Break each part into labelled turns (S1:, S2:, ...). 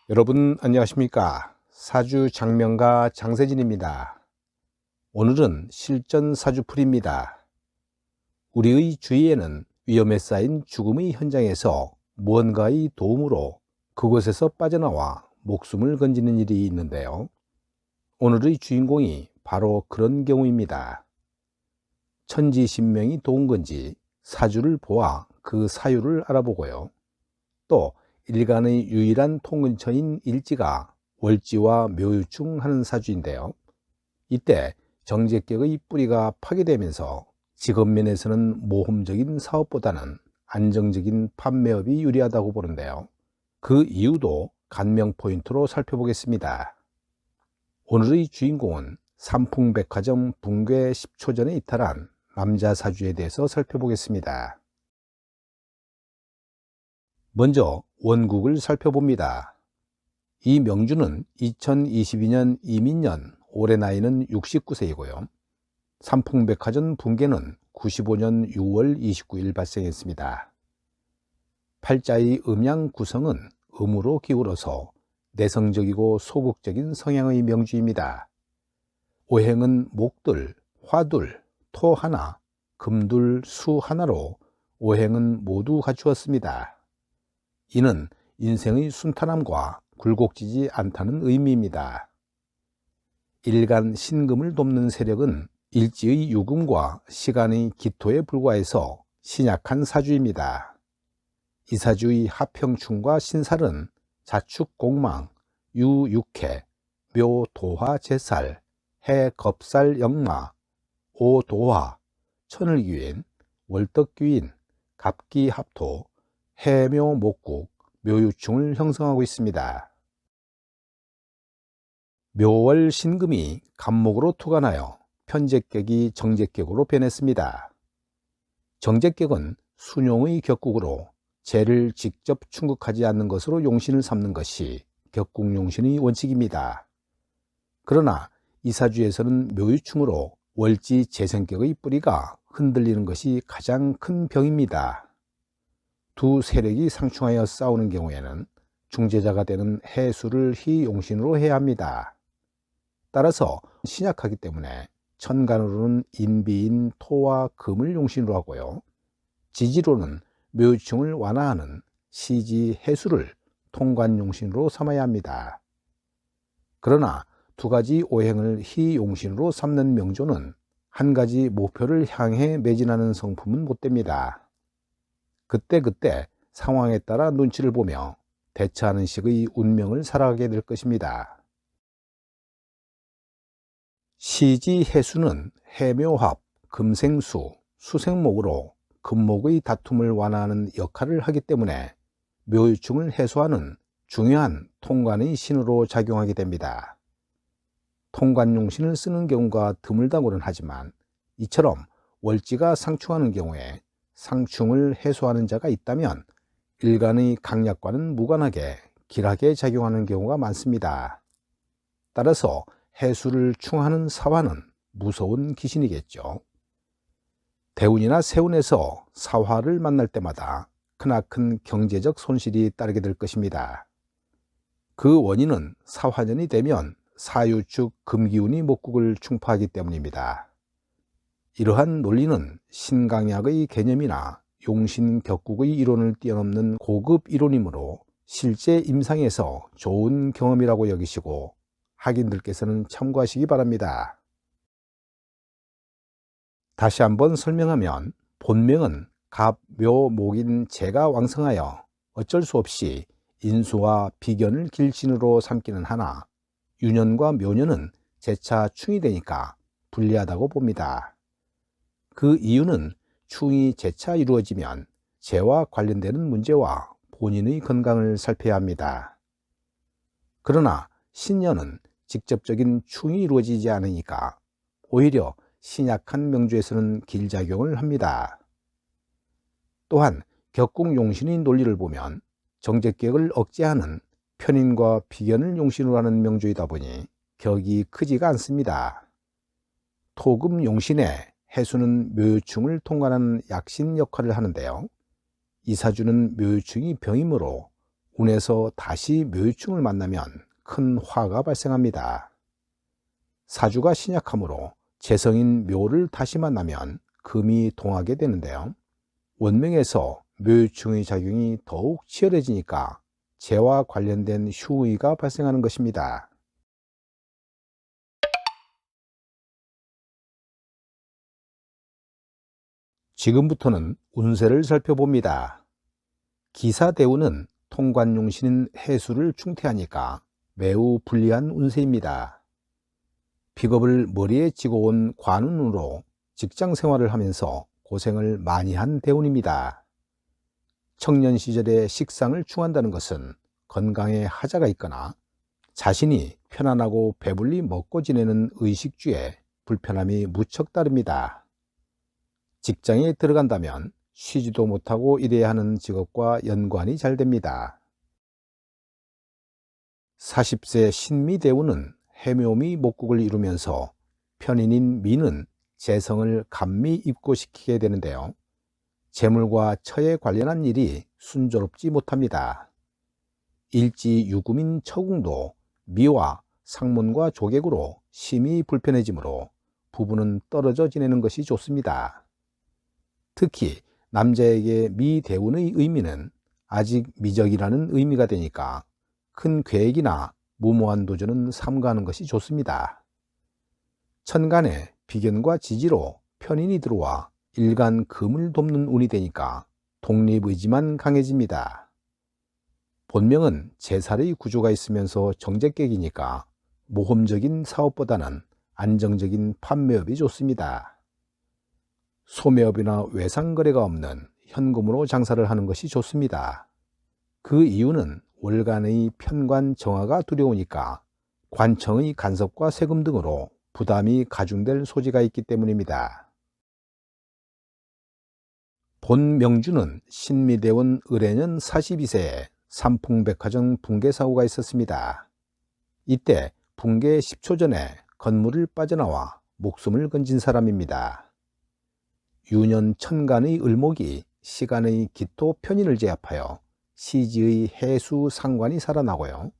S1: 여러분 안녕하십니까? 사주 장명가 장세진입니다. 오늘은 실전 사주풀이입니다. 우리의 주위에는 위험에 쌓인 죽음의 현장에서 무언가의 도움으로 그곳에서 빠져나와 목숨을 건지는 일이 있는데요. 오늘의 주인공이 바로 그런 경우입니다. 천지신명이 도운 건지 사주를 보아 그 사유를 알아보고요. 또 일간의 유일한 통근처인 일지가 월지와 묘유충 하는 사주인데요. 이때 정제격의 뿌리가 파괴되면서 직업면에서는 모험적인 사업보다는 안정적인 판매업이 유리하다고 보는데요. 그 이유도 간명 포인트로 살펴보겠습니다. 오늘의 주인공은 삼풍백화점 붕괴 10초 전에 이탈한 남자 사주에 대해서 살펴보겠습니다. 먼저 원국을 살펴봅니다. 이 명주는 2022년 이민년, 올해 나이는 69세이고요. 삼풍백화점 붕괴는 95년 6월 29일 발생했습니다. 팔자의 음양 구성은 음으로 기울어서 내성적이고 소극적인 성향의 명주입니다. 오행은 목들, 화들, 토 하나, 금들, 수 하나로 오행은 모두 갖추었습니다. 이는 인생의 순탄함과 굴곡지지 않다는 의미입니다. 일간 신금을 돕는 세력은 일지의 유금과 시간의 기토에 불과해서 신약한 사주입니다. 이 사주의 하평충과 신살은 자축공망, 유육해, 묘도화 제살, 해겁살 역마, 오도화, 천을귀인, 월덕귀인, 갑기합토, 해묘목국, 묘유충을 형성하고 있습니다. 묘월 신금이 갑목으로 투관하여 편제격이 정제격으로 변했습니다. 정제격은 순용의 격국으로 재를 직접 충극하지 않는 것으로 용신을 삼는 것이 격국용신의 원칙입니다. 그러나 이 사주에서는 묘유충으로 월지 재생격의 뿌리가 흔들리는 것이 가장 큰 병입니다. 두 세력이 상충하여 싸우는 경우에는 중재자가 되는 해수를 희용신으로 해야 합니다. 따라서 신약하기 때문에 천간으로는 인비인 토와 금을 용신으로 하고요. 지지로는 묘유충을 완화하는 시지 해수를 통관용신으로 삼아야 합니다. 그러나 두 가지 오행을 희용신으로 삼는 명조는 한 가지 목표를 향해 매진하는 성품은 못 됩니다. 그때그때 상황에 따라 눈치를 보며 대처하는 식의 운명을 살아가게 될 것입니다. 시지해수는 해묘합, 금생수, 수생목으로 금목의 다툼을 완화하는 역할을 하기 때문에 묘유충을 해소하는 중요한 통관의 신으로 작용하게 됩니다. 통관용신을 쓰는 경우가 드물다고는 하지만 이처럼 월지가 상충하는 경우에 상충을 해소하는 자가 있다면 일간의 강약과는 무관하게 길하게 작용하는 경우가 많습니다. 따라서 해수를 충하는 사화는 무서운 귀신이겠죠. 대운이나 세운에서 사화를 만날 때마다 크나큰 경제적 손실이 따르게 될 것입니다. 그 원인은 사화년이 되면 사유축 금기운이 목국을 충파하기 때문입니다. 이러한 논리는 신강약의 개념이나 용신격국의 이론을 뛰어넘는 고급 이론이므로 실제 임상에서 좋은 경험이라고 여기시고 학인들께서는 참고하시기 바랍니다. 다시 한번 설명하면 본명은 갑, 묘, 목인 재가 왕성하여 어쩔 수 없이 인수와 비견을 길신으로 삼기는 하나 유년과 묘년은 재차 충이 되니까 불리하다고 봅니다. 그 이유는 충이 재차 이루어지면 재와 관련되는 문제와 본인의 건강을 살펴야 합니다. 그러나 신년은 직접적인 충이 이루어지지 않으니까 오히려 신약한 명주에서는 길작용을 합니다. 또한 격국용신의 논리를 보면 정제격을 억제하는 편인과 비견을 용신으로 하는 명주이다 보니 격이 크지가 않습니다. 토금용신에 해수는 묘유충을 통관하는 약신 역할을 하는데요. 이 사주는 묘유충이 병이므로 운에서 다시 묘유충을 만나면 큰 화가 발생합니다. 사주가 신약하므로 재성인 묘를 다시 만나면 금이 동하게 되는데요. 원명에서 묘유충의 작용이 더욱 치열해지니까 재와 관련된 휴의가 발생하는 것입니다. 지금부터는 운세를 살펴봅니다. 기사대운은 통관용신인 해수를 충태하니까 매우 불리한 운세입니다. 픽업을 머리에 지고 온 관운으로 직장 생활을 하면서 고생을 많이 한 대운입니다. 청년 시절에 식상을 충한다는 것은 건강에 하자가 있거나 자신이 편안하고 배불리 먹고 지내는 의식주에 불편함이 무척 따릅니다. 직장에 들어간다면 쉬지도 못하고 일해야 하는 직업과 연관이 잘 됩니다. 40세 신미대운은 해묘미 목국을 이루면서 편인인 미는 재성을 감미 입고시키게 되는데요. 재물과 처에 관련한 일이 순조롭지 못합니다. 일지 유금인 처궁도 미와 상문과 조객으로 심히 불편해지므로 부부는 떨어져 지내는 것이 좋습니다. 특히 남자에게 미대운의 의미는 아직 미적이라는 의미가 되니까 큰 계획이나 무모한 도전은 삼가하는 것이 좋습니다. 천간에 비견과 지지로 편인이 들어와 일간 금을 돕는 운이 되니까 독립의지만 강해집니다. 본명은 제살의 구조가 있으면서 정제객이니까 모험적인 사업보다는 안정적인 판매업이 좋습니다. 소매업이나 외상거래가 없는 현금으로 장사를 하는 것이 좋습니다. 그 이유는 월간의 편관 정화가 두려우니까 관청의 간섭과 세금 등으로 부담이 가중될 소지가 있기 때문입니다. 본 명주는 신미대원 을해년 42세에 삼풍백화점 붕괴 사고가 있었습니다. 이때 붕괴 10초 전에 건물을 빠져나와 목숨을 건진 사람입니다. 유년 천간의 을목이 시간의 기토 편인을 제압하여 시지의 해수 상관이 살아나고요.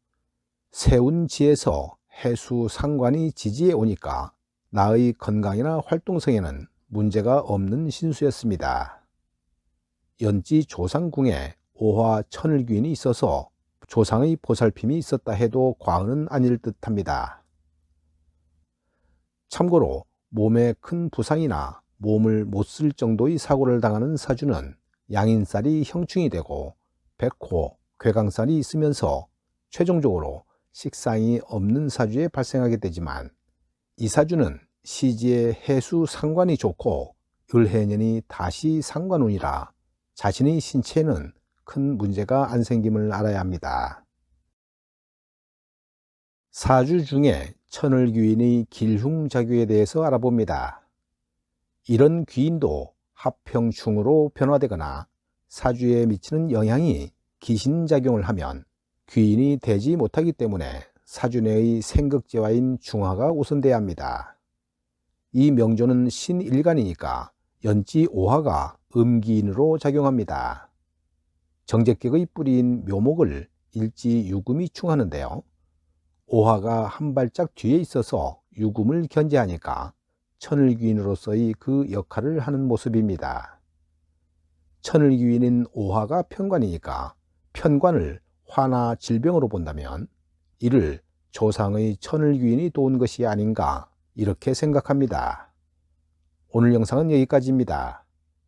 S1: 세운지에서 해수 상관이 지지에 오니까 나의 건강이나 활동성에는 문제가 없는 신수였습니다. 연지 조상궁에 오화 천을귀인이 있어서 조상의 보살핌이 있었다 해도 과언은 아닐 듯합니다. 참고로 몸에 큰 부상이나 몸을 못 쓸 정도의 사고를 당하는 사주는 양인살이 형충이 되고 백호, 괴강살이 있으면서 최종적으로 식상이 없는 사주에 발생하게 되지만 이 사주는 시지의 해수 상관이 좋고 을해년이 다시 상관운이라 자신의 신체에는 큰 문제가 안 생김을 알아야 합니다. 사주 중에 천을귀인의 길흉작용에 대해서 알아봅니다. 이런 귀인도 합형충으로 변화되거나 사주에 미치는 영향이 기신작용을 하면 귀인이 되지 못하기 때문에 사주 내의 생극재화인 중화가 우선돼야 합니다. 이 명조는 신일간이니까 연지 오화가 음기인으로 작용합니다. 정제격의 뿌리인 묘목을 일지 유금이 충하는데요. 오화가 한 발짝 뒤에 있어서 유금을 견제하니까 천을귀인으로서의 그 역할을 하는 모습입니다. 천을귀인인 오화가 편관이니까 편관을 화나 질병으로 본다면 이를 조상의 천을귀인이 도운 것이 아닌가 이렇게 생각합니다. 오늘 영상은 여기까지입니다.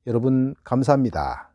S1: 여러분 감사합니다.